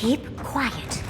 Keep quiet.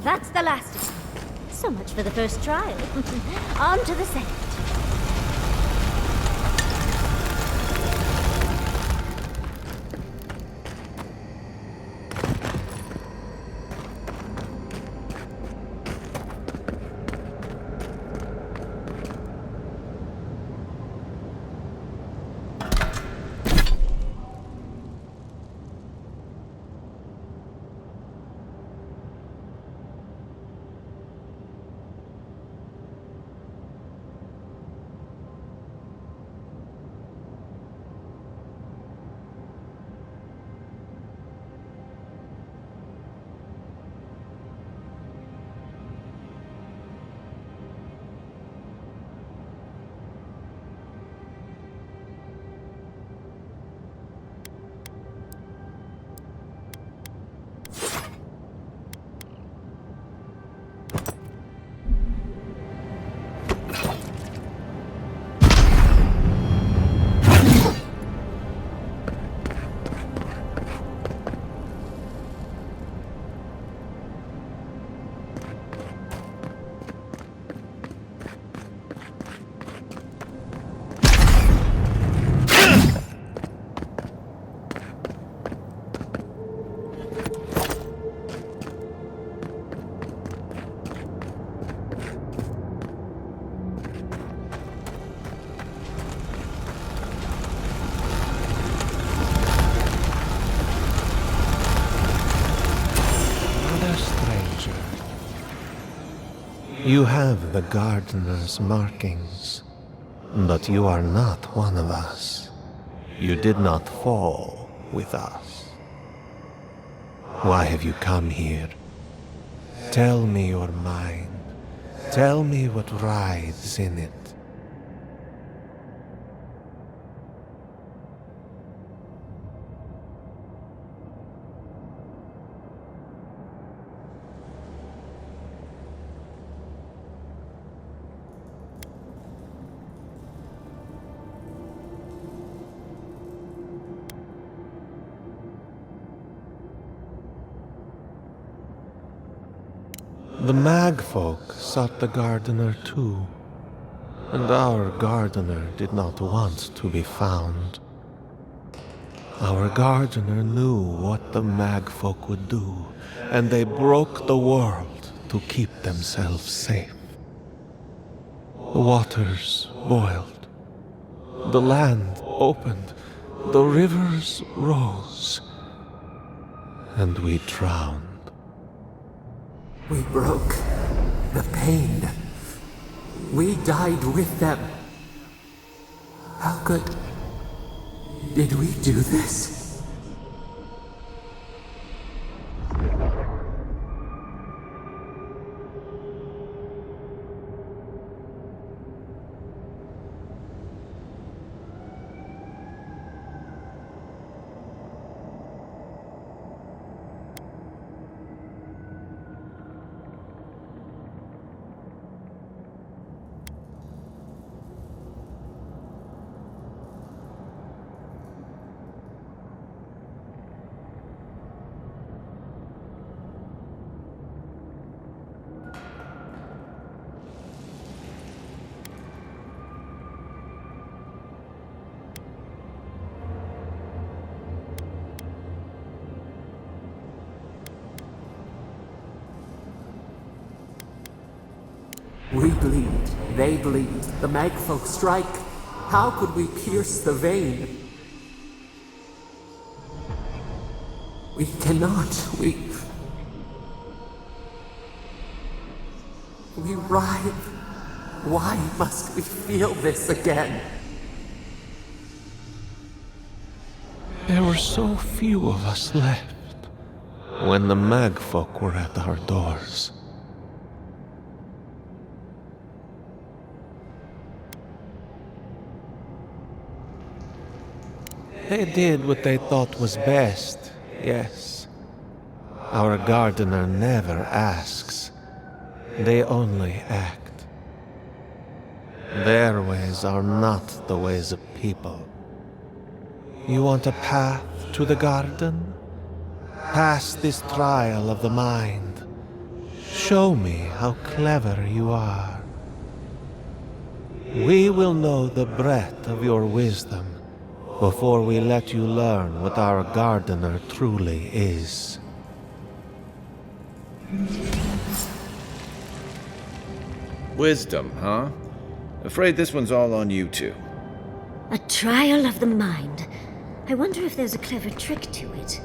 That's the last of it. So much for the first trial. On to the second. Dear stranger, you have the gardener's markings, but you are not one of us. You did not fall with us. Why have you come here? Tell me your mind. Tell me what rides in it. The Magfolk sought the gardener too, and our gardener did not want to be found. Our gardener knew what the Magfolk would do, and they broke the world to keep themselves safe. The waters boiled, the land opened, the rivers rose, and we drowned. We broke the pain. We died with them. How did we do this? We bleed, they bleed, the Magfolk strike. How could we pierce the vein? We cannot, we writhe. Why must we feel this again? There were so few of us left when the Magfolk were at our doors. They did what they thought was best, yes. Our gardener never asks. They only act. Their ways are not the ways of people. You want a path to the garden? Pass this trial of the mind. Show me how clever you are. We will know the breadth of your wisdom before we let you learn what our gardener truly is. Wisdom, huh? Afraid this one's all on you two. A trial of the mind. I wonder if there's a clever trick to it.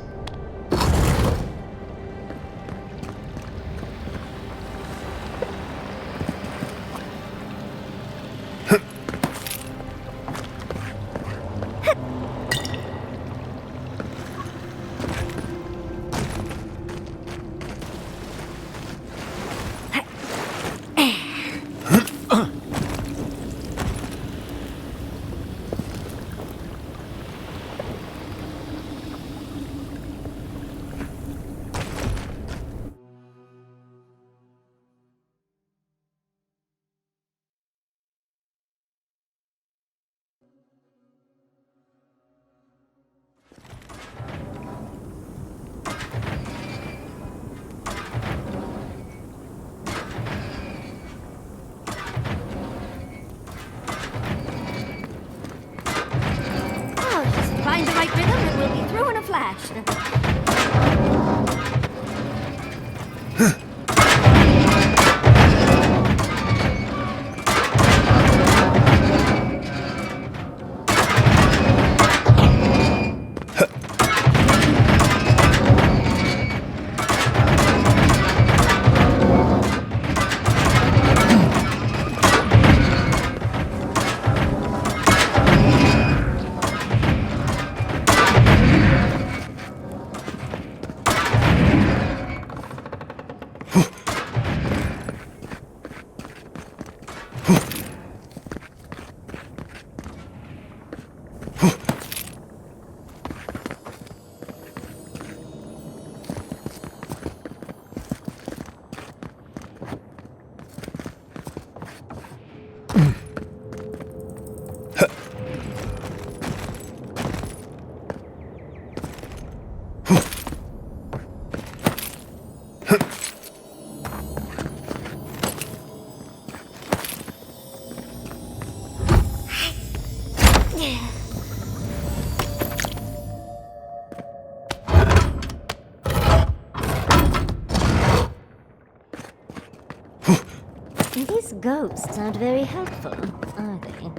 These ghosts aren't very helpful, are they?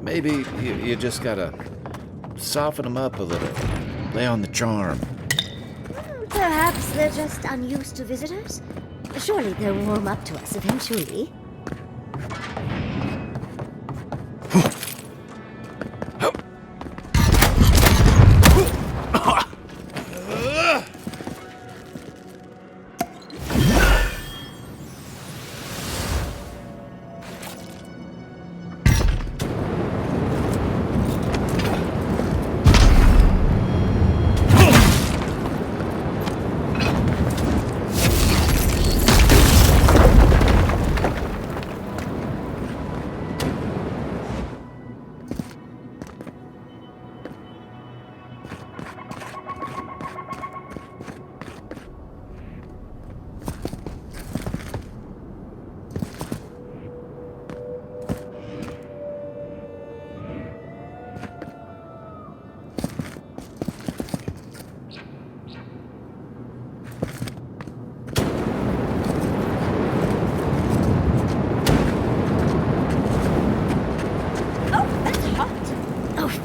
Maybe you just gotta soften them up a little. Lay on the charm. Perhaps they're just unused to visitors? Surely they'll warm up to us eventually.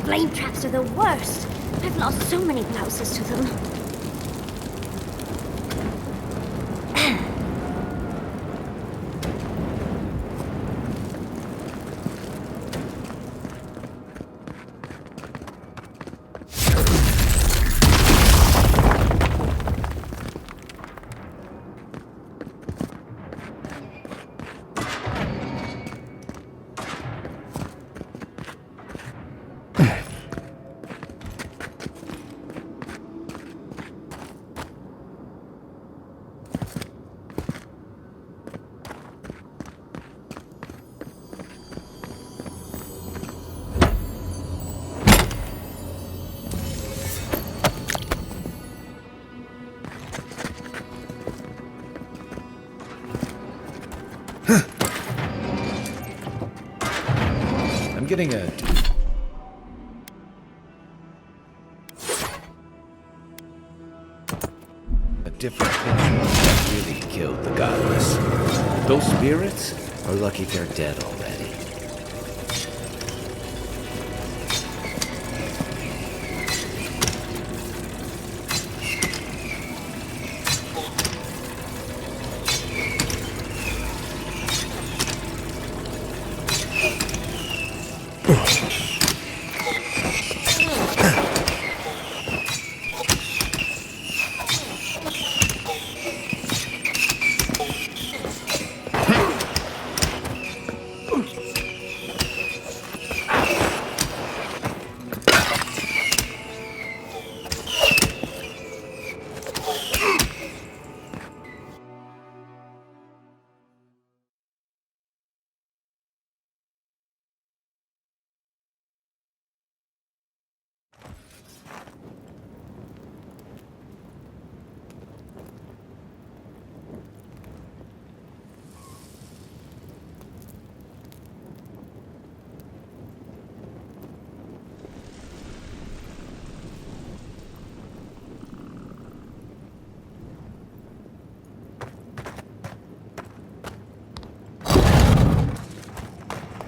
Flame traps are the worst. I've lost so many blouses to them. I'm getting a different picture of what really killed the godless. Those spirits are lucky they're dead already.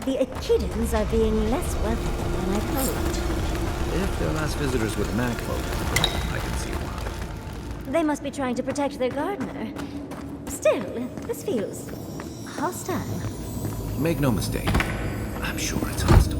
The Echidans are being less welcoming than I'd hoped. If their last visitors were the Mag folk, I can see why. They must be trying to protect their gardener. Still, this feels hostile. Make no mistake, I'm sure it's hostile.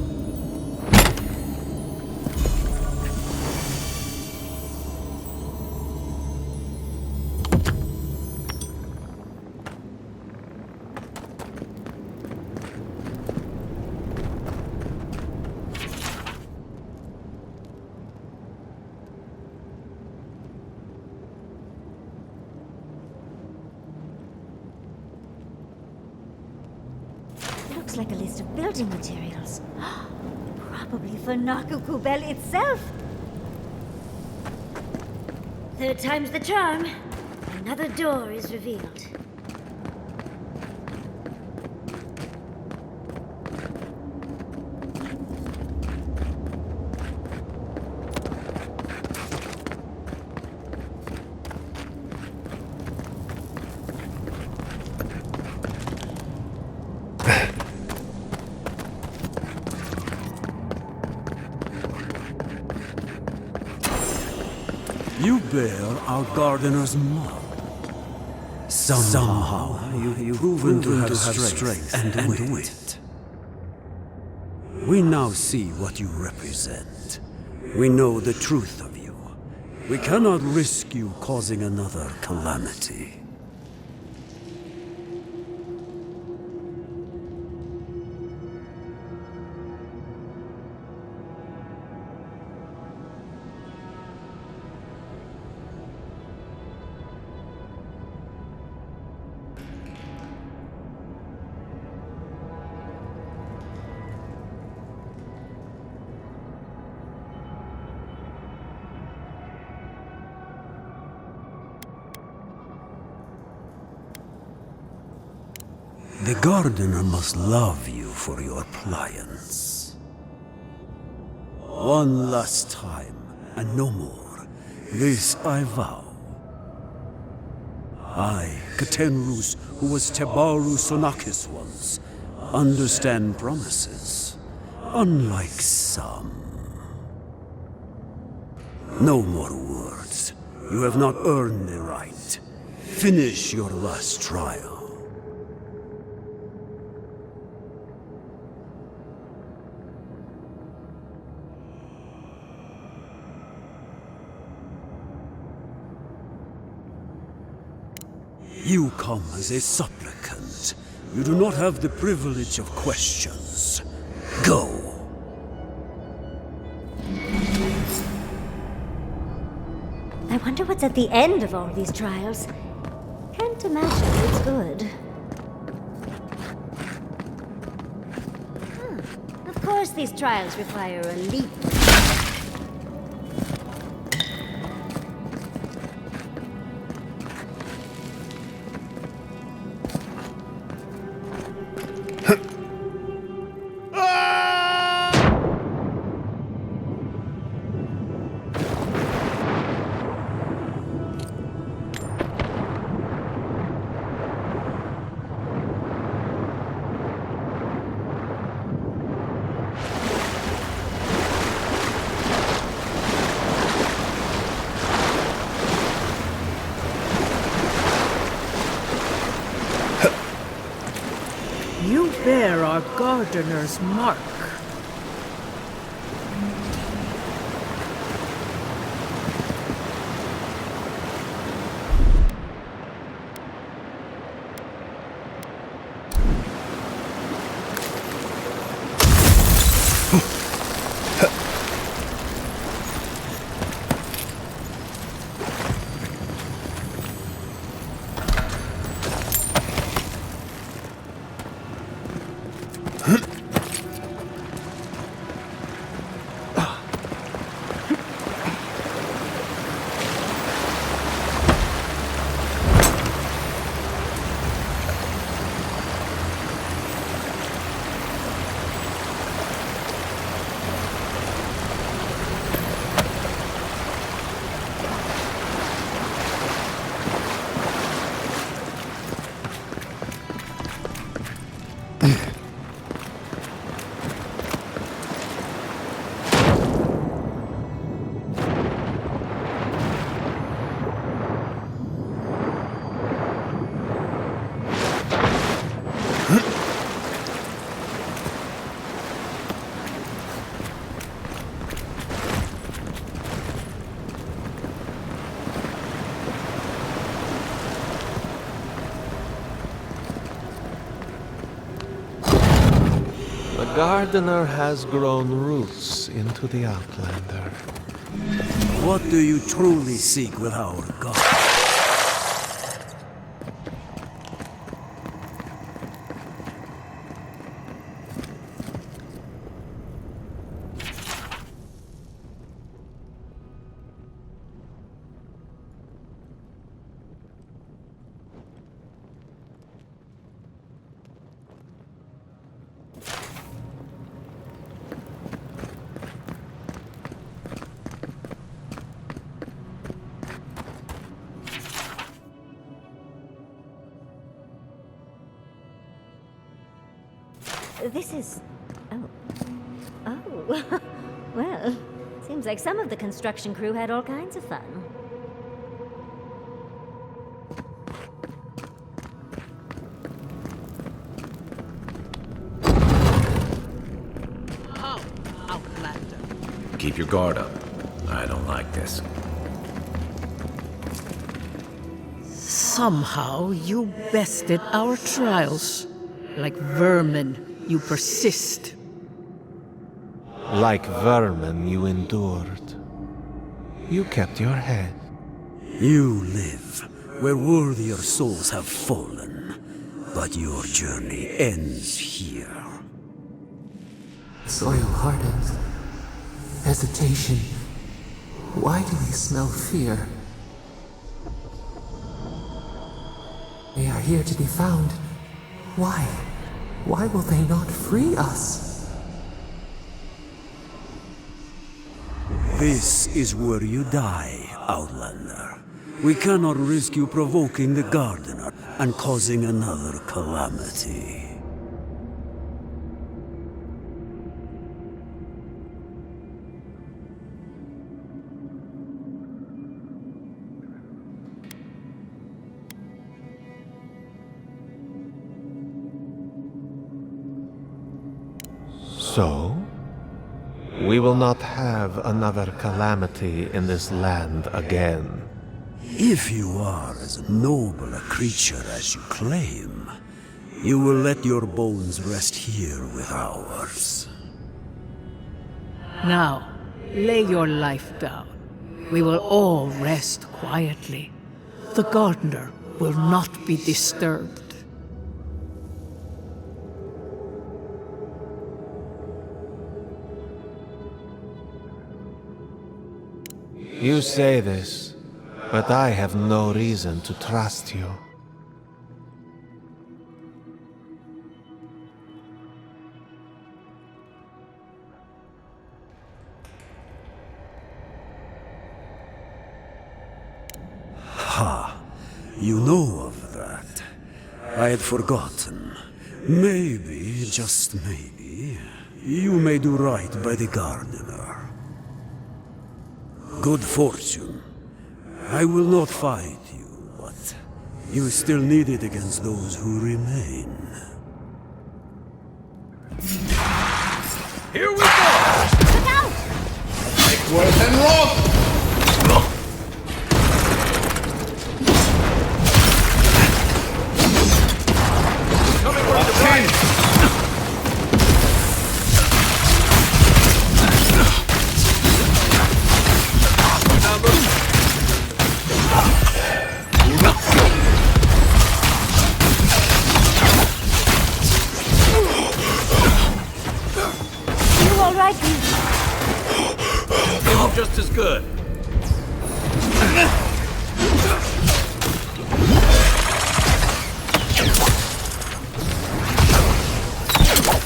Looks like a list of building materials. Probably for Nakukubel itself. Third time's the charm. Another door is revealed. You bear our gardener's mark. Somehow you've proven to have strength and wit. We now see what you represent. We know the truth of you. We cannot risk you causing another calamity. The gardener must love you for your pliance. One last time, and no more. This I vow. I, Katenrus, who was Tebaru Sonakis once, understand promises, unlike some. No more words. You have not earned the right. Finish your last trial. You come as a supplicant. You do not have the privilege of questions. Go. I wonder what's at the end of all these trials. Can't imagine it's good. Of course these trials require a leap. You bear our gardener's mark. The gardener has grown roots into the Outlander. What do you truly seek with our God? This is... Oh. Oh. Well, seems like some of the construction crew had all kinds of fun. Oh, Outlander. Keep your guard up. I don't like this. Somehow you bested our trials. Like vermin, you persist. Like vermin, you endured. You kept your head. You live where worthier souls have fallen, but your journey ends here. Soil hardens. Hesitation. Why do we smell fear? They are here to be found. Why? Why will they not free us? This is where you die, Outlander. We cannot risk you provoking the Gardener and causing another calamity. So, we will not have another calamity in this land again. If you are as noble a creature as you claim, you will let your bones rest here with ours. Now, lay your life down. We will all rest quietly. The gardener will not be disturbed. You say this, but I have no reason to trust you. You know of that. I had forgotten. Maybe, just maybe, you may do right by the Gardener. Good fortune. I will not fight you, but you still need it against those who remain. Here we go! Look out! Make worse and wrong! Coming from the right! Now look. You all right, you? I'm just as good.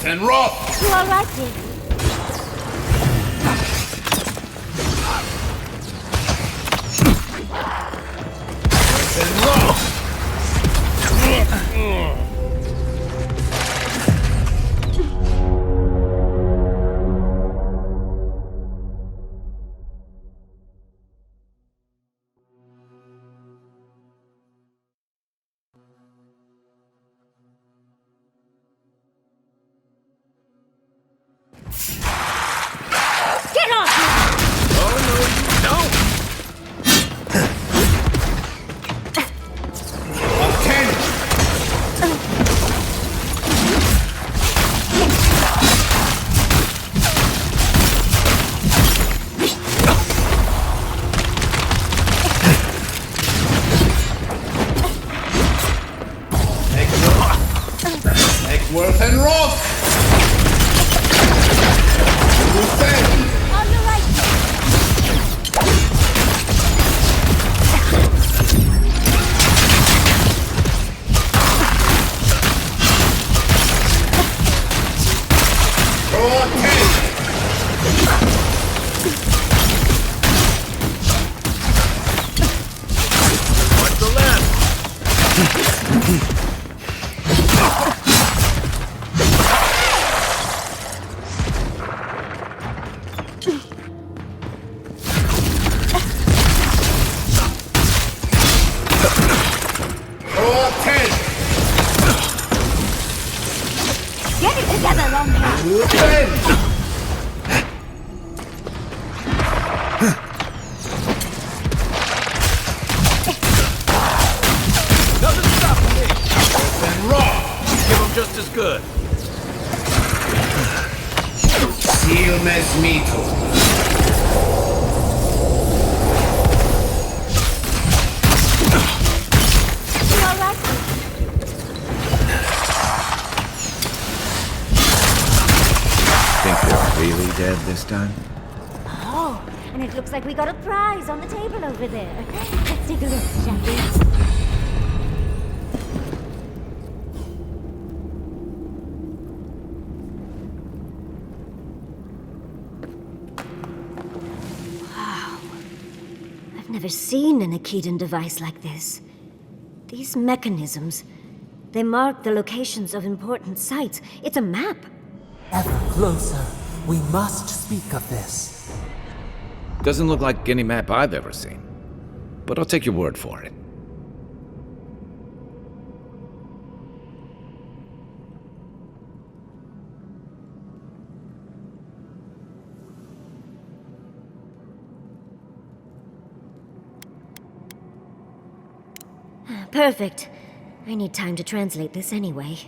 And rough! You all right, you? And rough! Get off me! Oh no, you don't! Ten! down here. Doesn't stop me! Then raw! Give him just as good. Seal Mesmito. You all right? Think they're really dead this time? Oh, and it looks like we got a prize on the table over there. Let's take a look, shall we? I've never seen an Akedan device like this. These mechanisms, they mark the locations of important sites. It's a map. Ever closer. We must speak of this. Doesn't look like any map I've ever seen. But I'll take your word for it. Perfect. I need time to translate this anyway.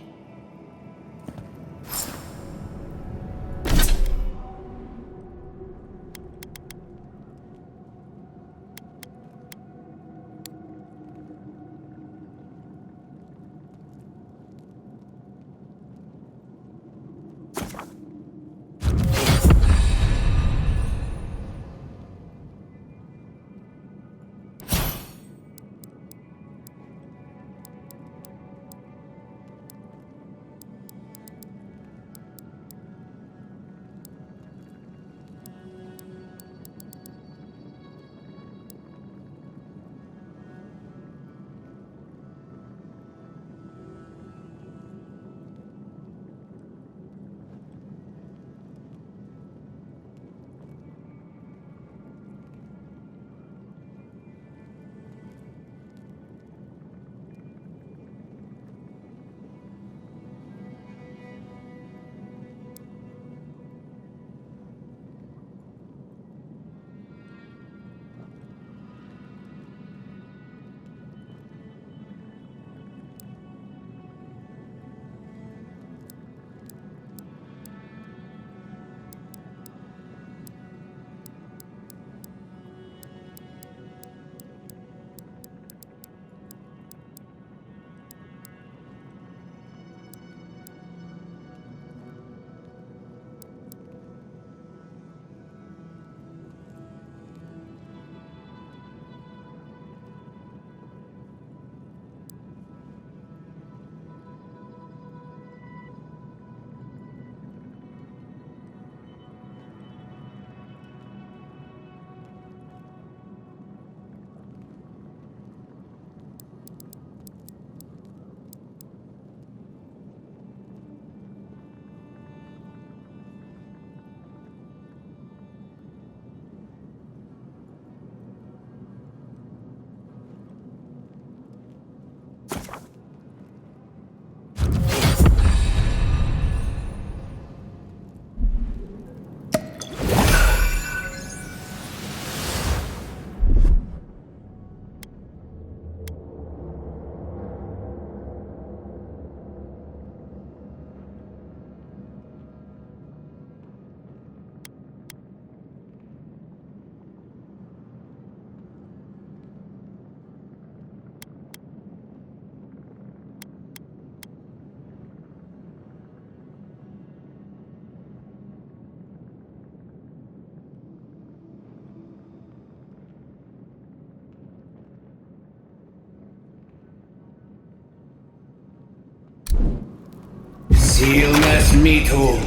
Seal Mesmito.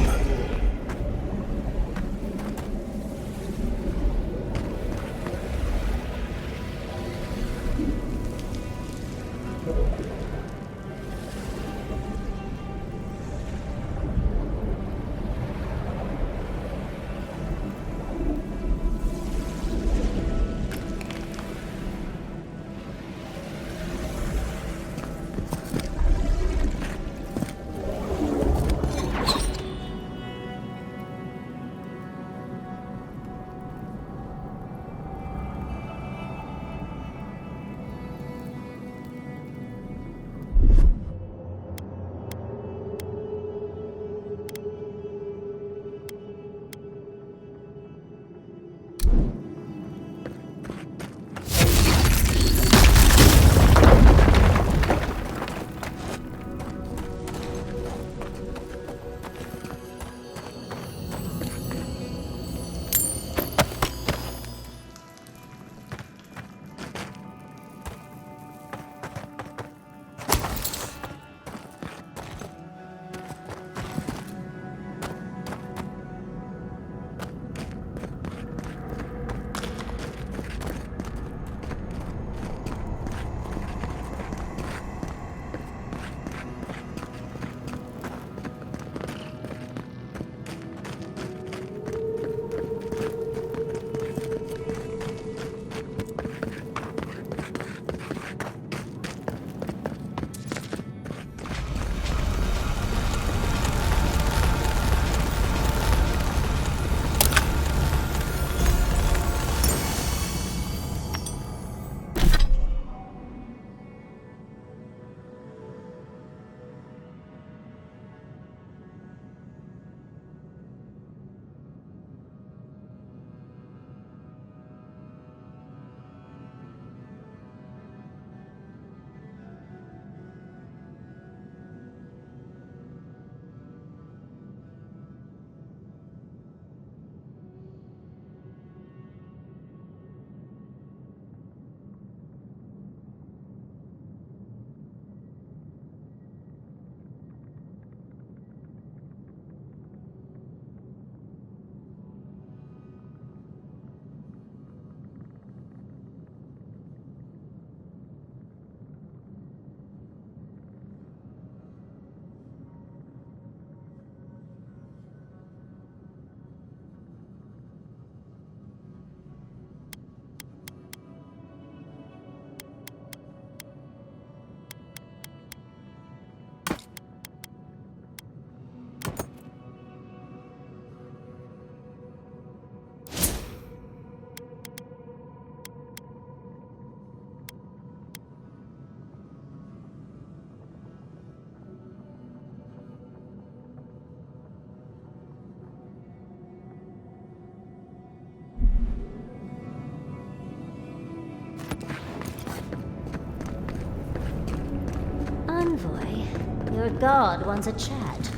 envoy. Your god wants a chat.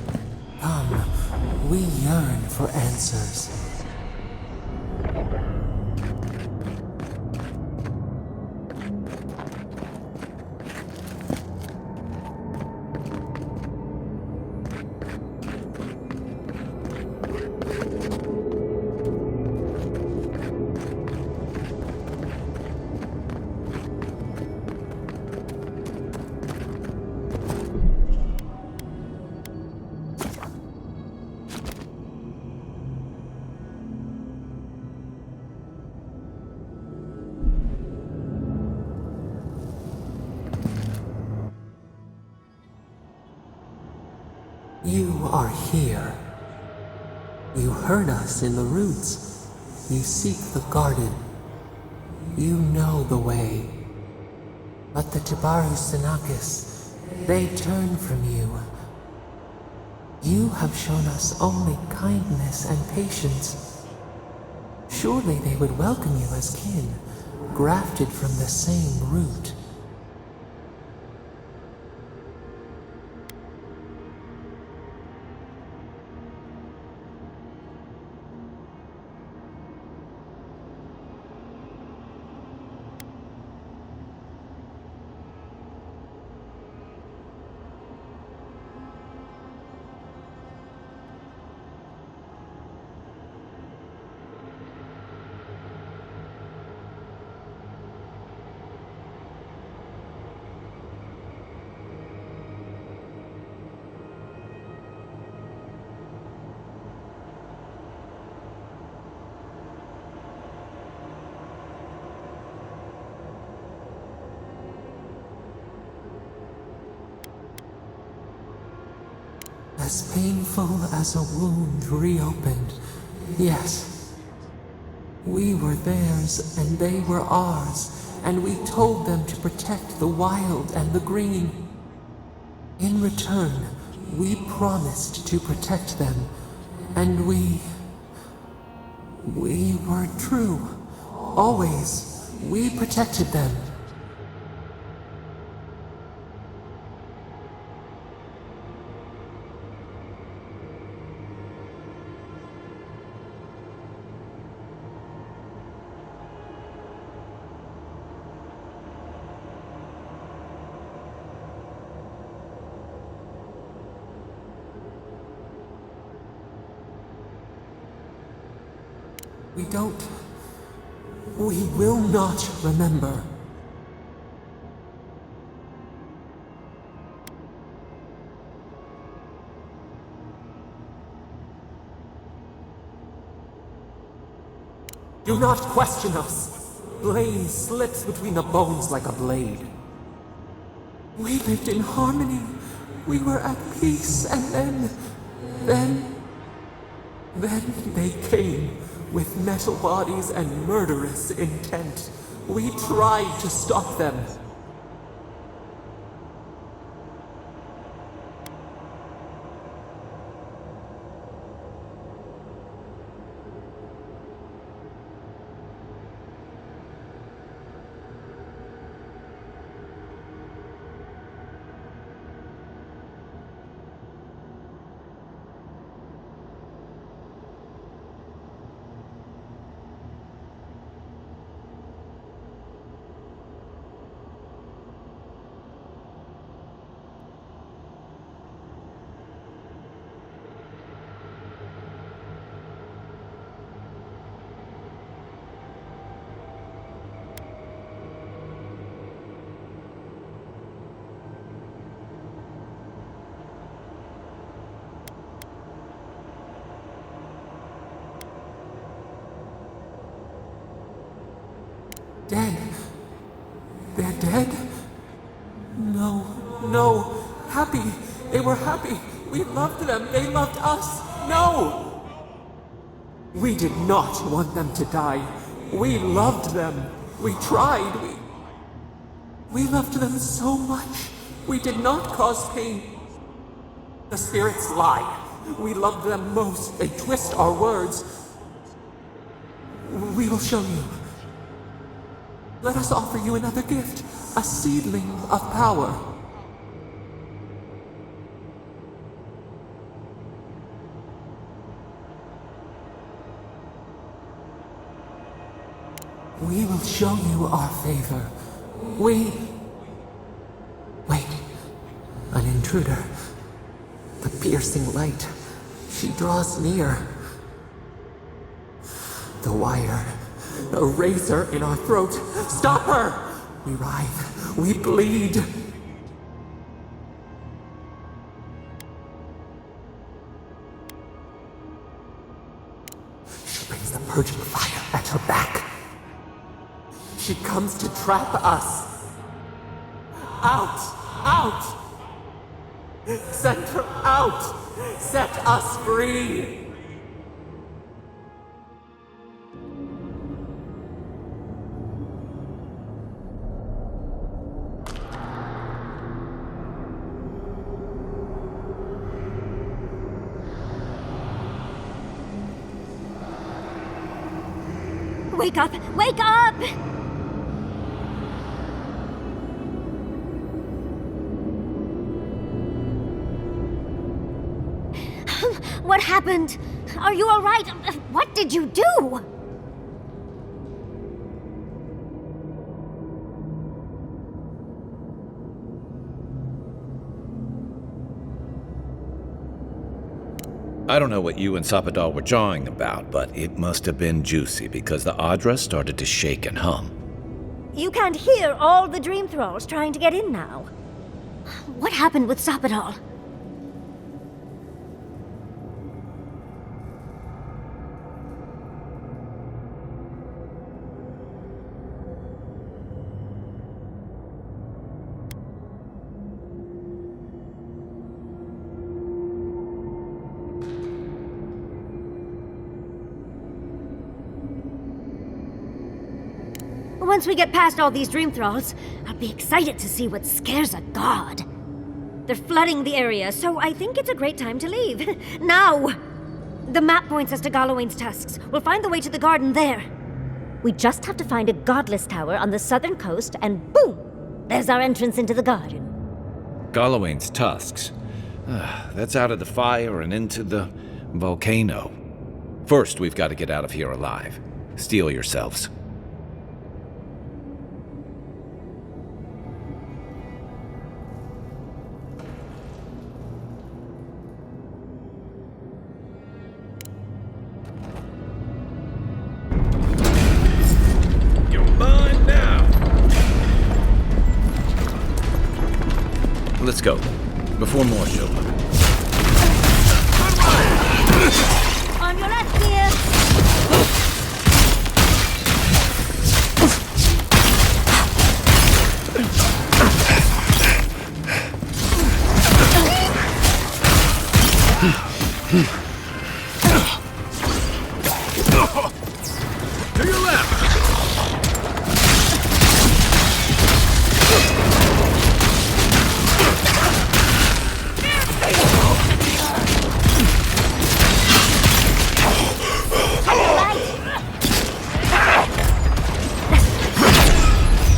Come, we yearn for answers. You are here. You heard us in the roots. You seek the garden. You know the way. But the Jabaru Sinakis, they turn from you. You have shown us only kindness and patience. Surely they would welcome you as kin, grafted from the same root. As painful as a wound reopened, yes. We were theirs and they were ours, and we told them to protect the wild and the green. In return, we promised to protect them, and we were true. Always, we protected them. We will not remember. Do not question us. Blame slips between the bones like a blade. We lived in harmony. We were at peace, and then they came with metal bodies and murderous intent. We tried to stop them. Dead? They're dead? No. Happy. They were happy. We loved them. They loved us. No! We did not want them to die. We loved them. We tried. We loved them so much. We did not cause pain. The spirits lie. We loved them most. They twist our words. We will show you. Let us offer you another gift, a seedling of power. We will show you our favor. Wait, an intruder. The piercing light. She draws near. The wire. A razor in our throat. Stop her! We writhe. We bleed. She brings the purging fire at her back. She comes to trap us. Out! Out! Send her out! Set us free! Wake up! Wake up! What happened? Are you all right? What did you do? I don't know what you and Sapadal were jawing about, but it must have been juicy because the Adra started to shake and hum. You can't hear all the dream thralls trying to get in now. What happened with Sapadal? Once we get past all these dream thralls, I'll be excited to see what scares a god. They're flooding the area, so I think it's a great time to leave. Now! The map points us to Galawain's tusks. We'll find the way to the garden there. We just have to find a godless tower on the southern coast, and boom! There's our entrance into the garden. Galawain's tusks. That's out of the fire and into the volcano. First, we've got to get out of here alive. Steel yourselves. Let's go, before more show up. On your left, dear! To your left!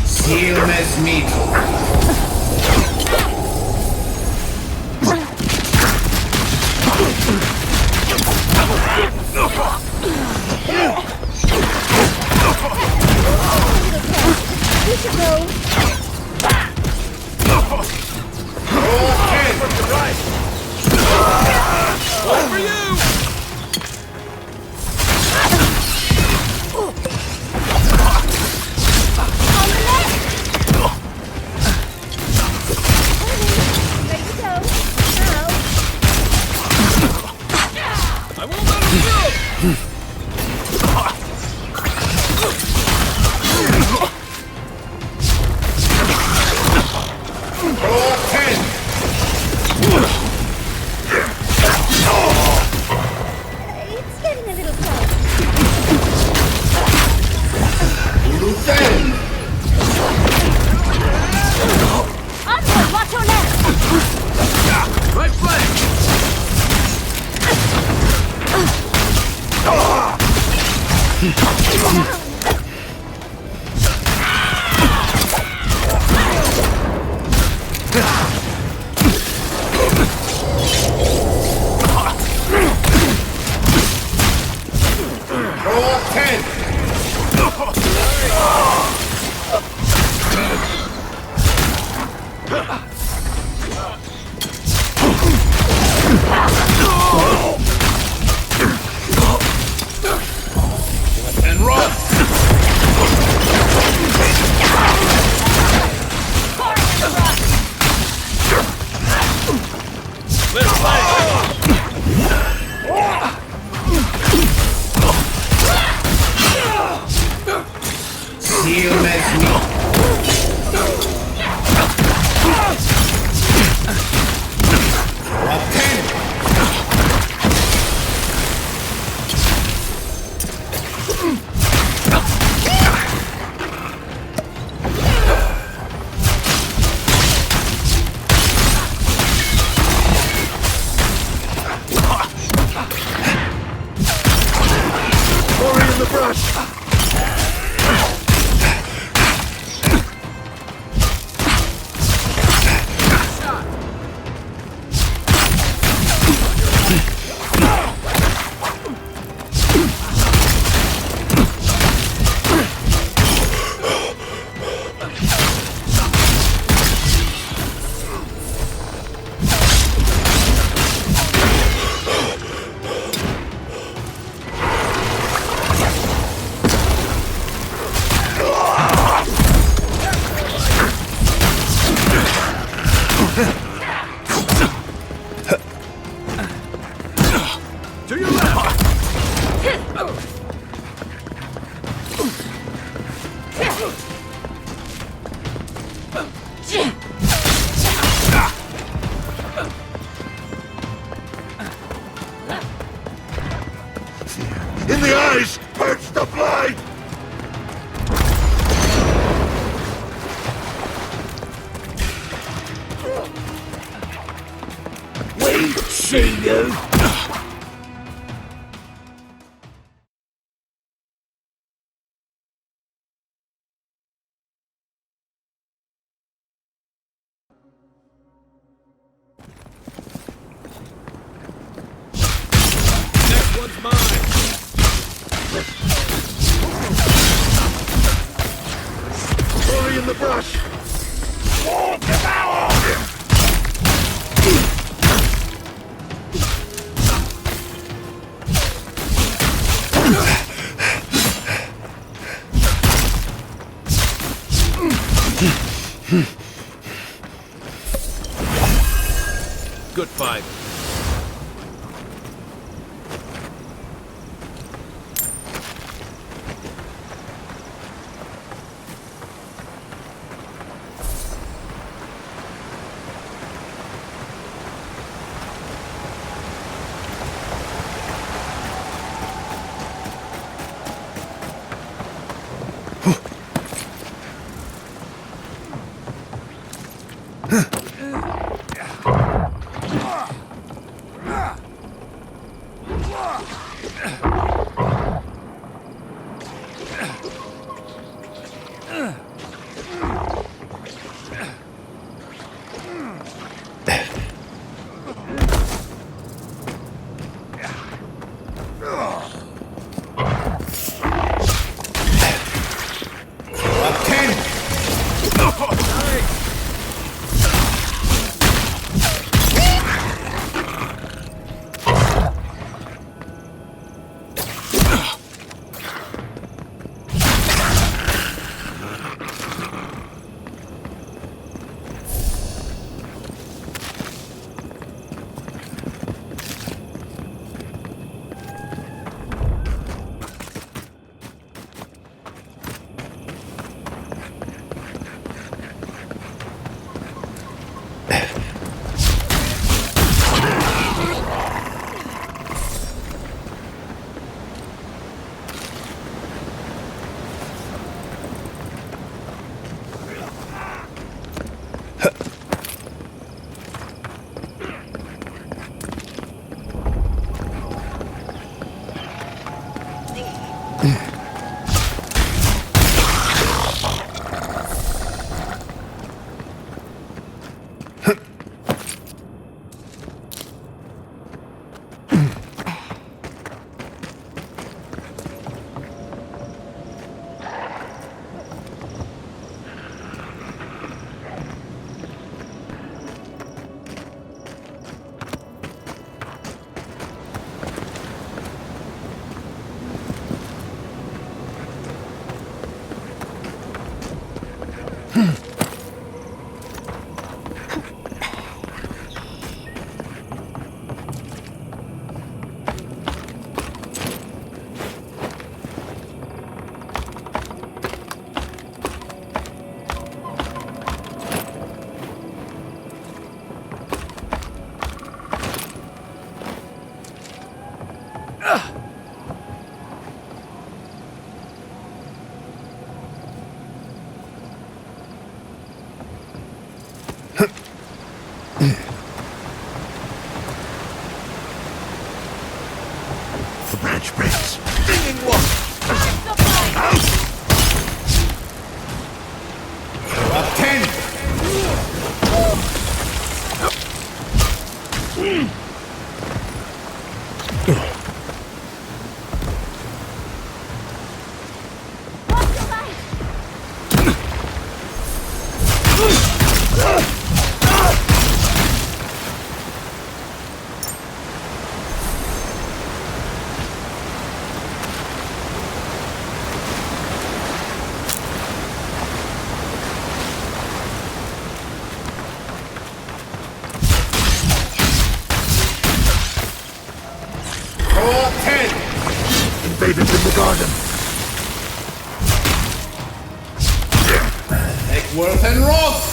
Silmes mito. We should go. One for you! Ready to go. Now. I won't let him go! It's getting a little close. Onward, watch your left! Right flank! And run! Let's see you next week. To your left! In the eyes hurts the blade! We see you! Next one's mine! Hurry in the brush! Devour! Good fight. Invaders in the garden. Eckworth and Roth!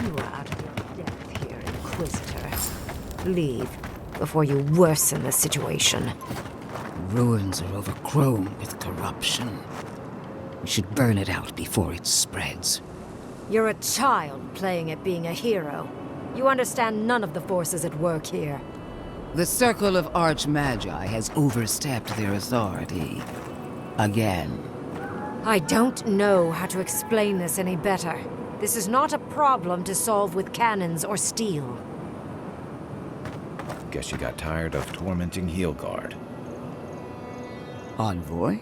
You are out of your depth here, Inquisitor. Leave before you worsen the situation. Ruins are overgrown with corruption. We should burn it out before it spreads. You're a child playing at being a hero. You understand none of the forces at work here. The Circle of Archmagi has overstepped their authority. Again. I don't know how to explain this any better. This is not a problem to solve with cannons or steel. Guess you got tired of tormenting Heelguard. Envoy,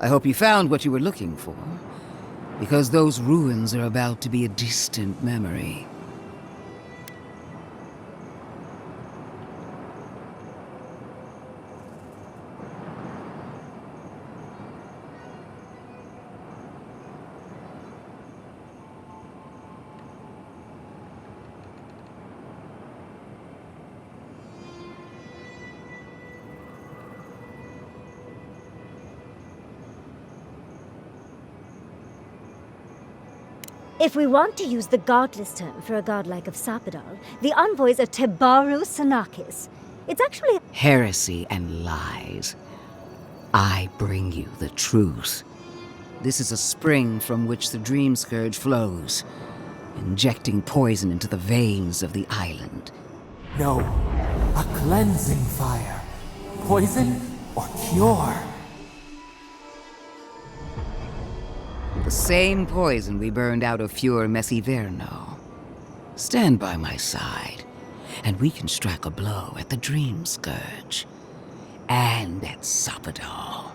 I hope you found what you were looking for. Because those ruins are about to be a distant memory. If we want to use the godless term for a godlike of Sapadal, the envoys are Tebaru Sanakis. It's actually Heresy and lies. I bring you the truth. This is a spring from which the Dream Scourge flows, injecting poison into the veins of the island. No, a cleansing fire. Poison or cure? The same poison we burned out of Fur Messiverno. Stand by my side, and we can strike a blow at the Dream Scourge. And at Sapadal.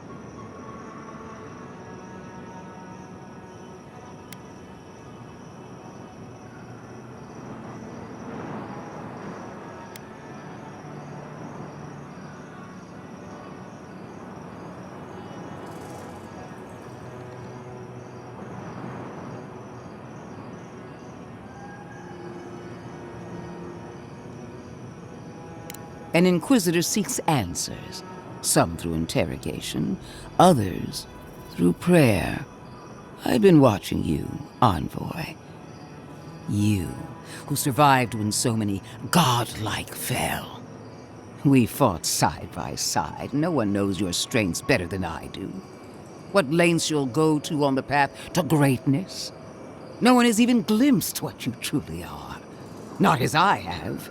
An Inquisitor seeks answers, some through interrogation, others through prayer. I've been watching you, Envoy. You, who survived when so many godlike fell. We fought side by side. No one knows your strengths better than I do. What lengths you'll go to on the path to greatness. No one has even glimpsed what you truly are. Not as I have.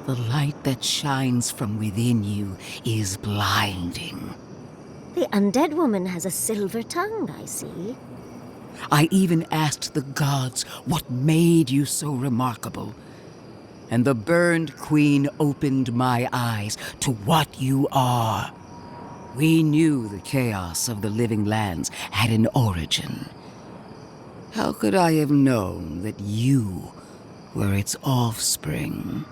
The light that shines from within you is blinding. the undead woman has a silver tongue, I see. I even asked the gods what made you so remarkable. and the burned queen opened my eyes to what you are. We knew the chaos of the living lands had an origin. How could I have known that you were its offspring?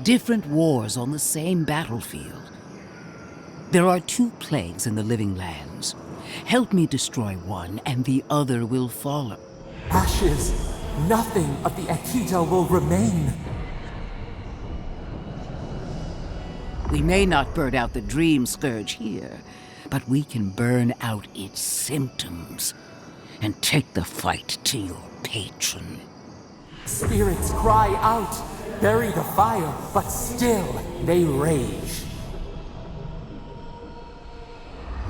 Different wars on the same battlefield. There are 2 plagues in the living lands. Help me destroy one, and the other will follow. Ashes! Nothing of the Akita will remain! We may not burn out the dream scourge here, but we can burn out its symptoms and take the fight to your patron. Spirits cry out! Bury the fire, but still they rage.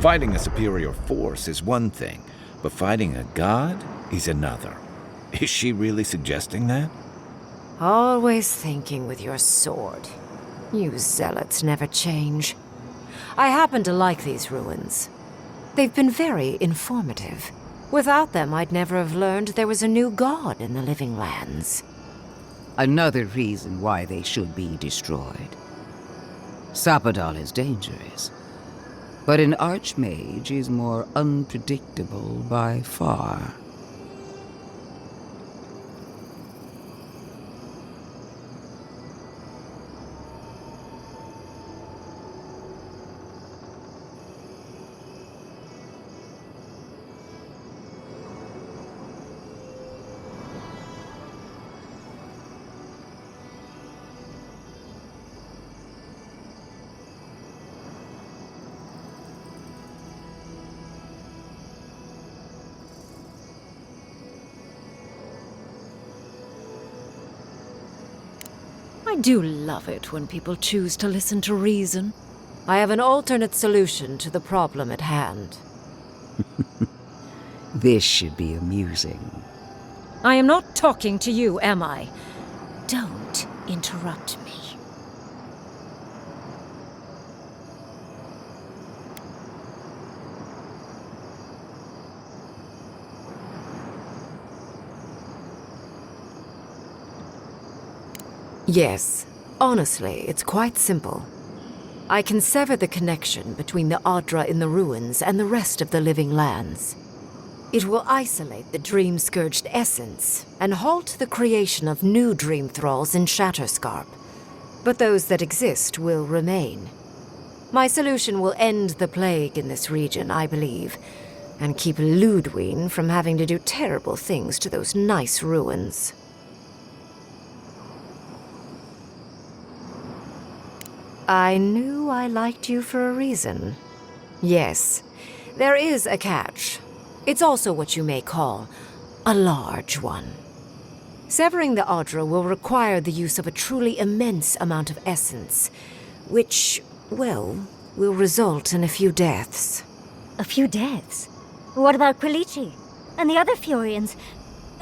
Fighting a superior force is one thing, but fighting a god is another. Is she really suggesting that? Always thinking with your sword. You zealots never change. I happen to like these ruins. They've been very informative. Without them, I'd never have learned there was a new god in the living lands. Another reason why they should be destroyed. Sapadal is dangerous, but an archmage is more unpredictable by far. I do love it when people choose to listen to reason. I have an alternate solution to the problem at hand. This should be amusing. I am not talking to you, am I? Don't interrupt me. Yes, honestly, it's quite simple. I can sever the connection between the Adra in the ruins and the rest of the living lands. It will isolate the dream-scourged essence and halt the creation of new dream thralls in Shatterscarp. But those that exist will remain. My solution will end the plague in this region, I believe, and keep Ludwine from having to do terrible things to those nice ruins. I knew I liked you for a reason. Yes, there is a catch. It's also what you may call a large one. Severing the Adra will require the use of a truly immense amount of essence, which, well, will result in a few deaths. A few deaths? What about Quilichi? And the other Furians?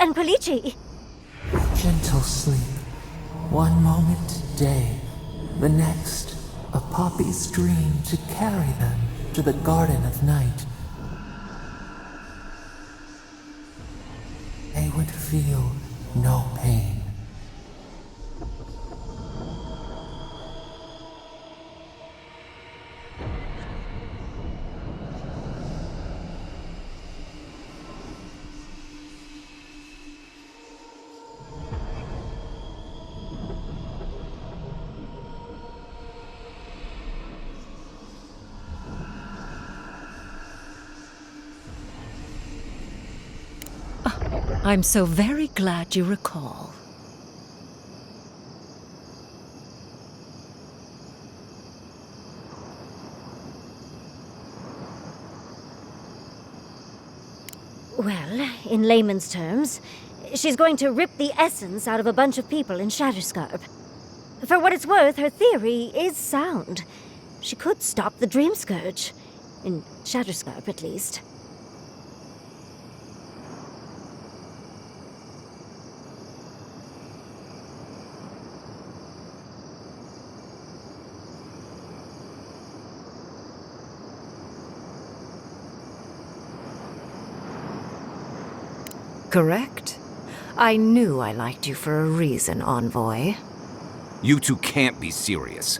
And Quilichi? Gentle sleep. One moment day, the next a poppy's dream to carry them to the Garden of Night. They would feel no pain. I'm so very glad you recall. Well, in layman's terms, she's going to rip the essence out of a bunch of people in Shatterscarp. For what it's worth, her theory is sound. She could stop the Dream Scourge. In Shatterscarp, at least. Correct? I knew I liked you for a reason, Envoy. You two can't be serious.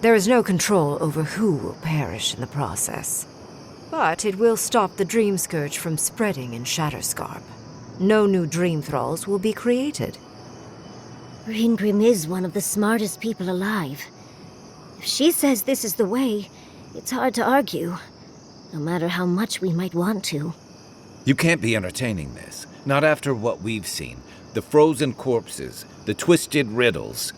There is no control over who will perish in the process. But it will stop the Dream Scourge from spreading in Shatterscarp. No new Dream Thralls will be created. Reingrim is one of the smartest people alive. If she says this is the way, it's hard to argue, no matter how much we might want to. You can't be entertaining this. Not after what we've seen. The frozen corpses, the twisted riddles.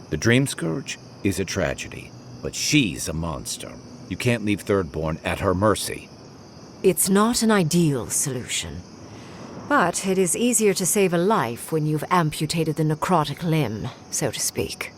The Dream Scourge is a tragedy, but she's a monster. You can't leave Thirdborn at her mercy. It's not an ideal solution. But it is easier to save a life when you've amputated the necrotic limb, so to speak.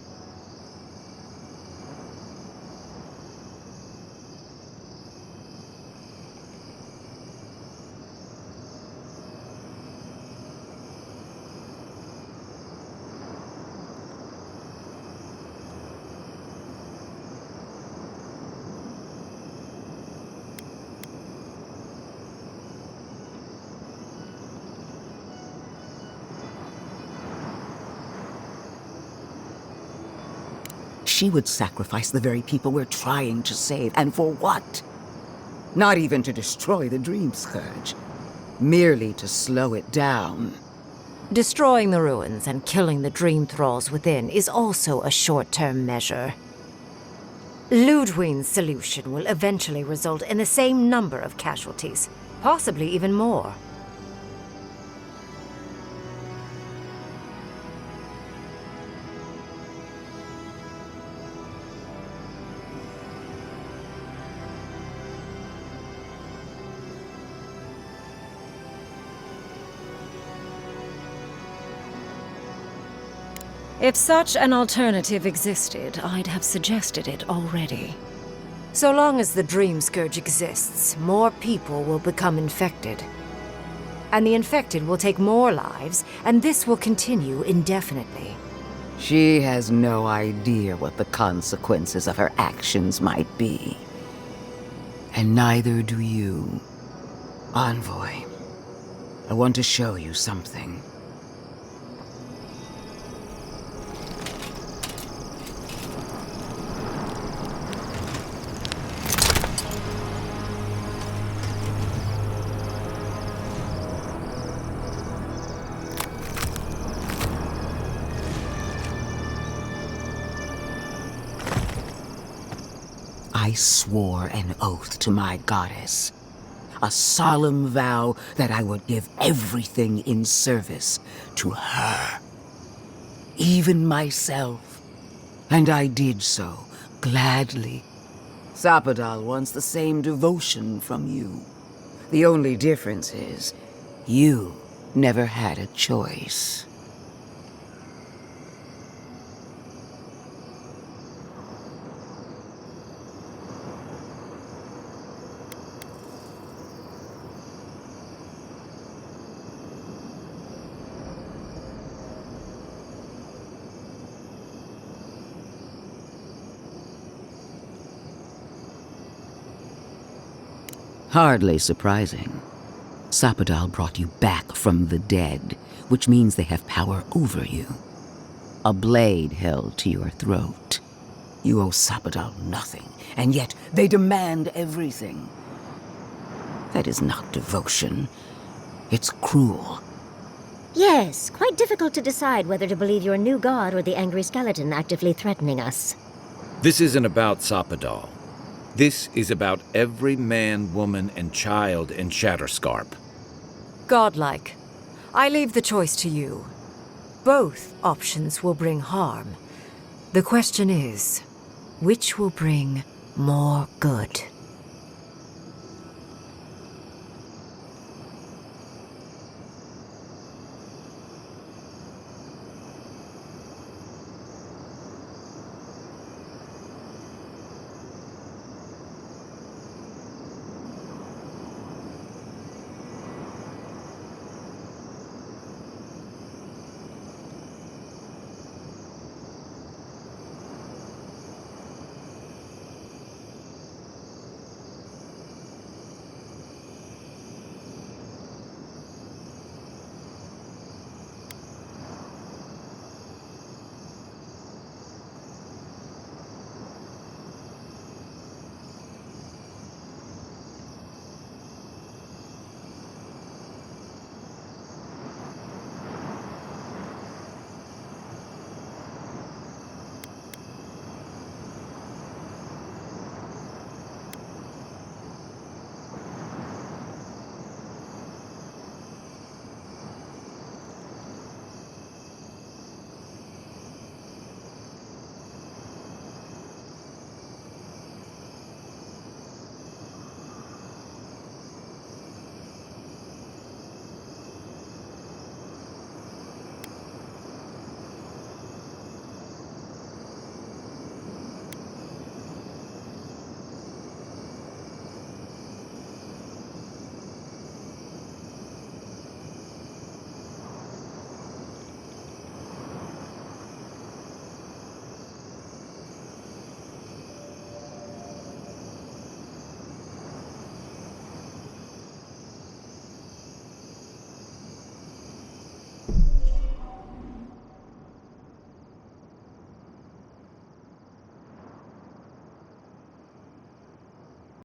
She would sacrifice the very people we're trying to save, and for what? Not even to destroy the Dream Scourge. Merely to slow it down. Destroying the ruins and killing the Dream Thralls within is also a short-term measure. Ludwig's solution will eventually result in the same number of casualties, possibly even more. If such an alternative existed, I'd have suggested it already. So long as the Dream Scourge exists, more people will become infected. And the infected will take more lives, and this will continue indefinitely. She has no idea what the consequences of her actions might be. And neither do you. Envoy, I want to show you something. I swore an oath to my goddess. A solemn vow that I would give everything in service to her. Even myself. And I did so, gladly. Sapadal wants the same devotion from you. The only difference is, you never had a choice. Hardly surprising. Sapadal brought you back from the dead, which means they have power over you. A blade held to your throat. You owe Sapadal nothing, and yet they demand everything. That is not devotion. It's cruel. Yes, quite difficult to decide whether to believe your new god or the angry skeleton actively threatening us. This isn't about Sapadal. This is about every man, woman, and child in Shatterscarp. Godlike. I leave the choice to you. Both options will bring harm. The question is, which will bring more good?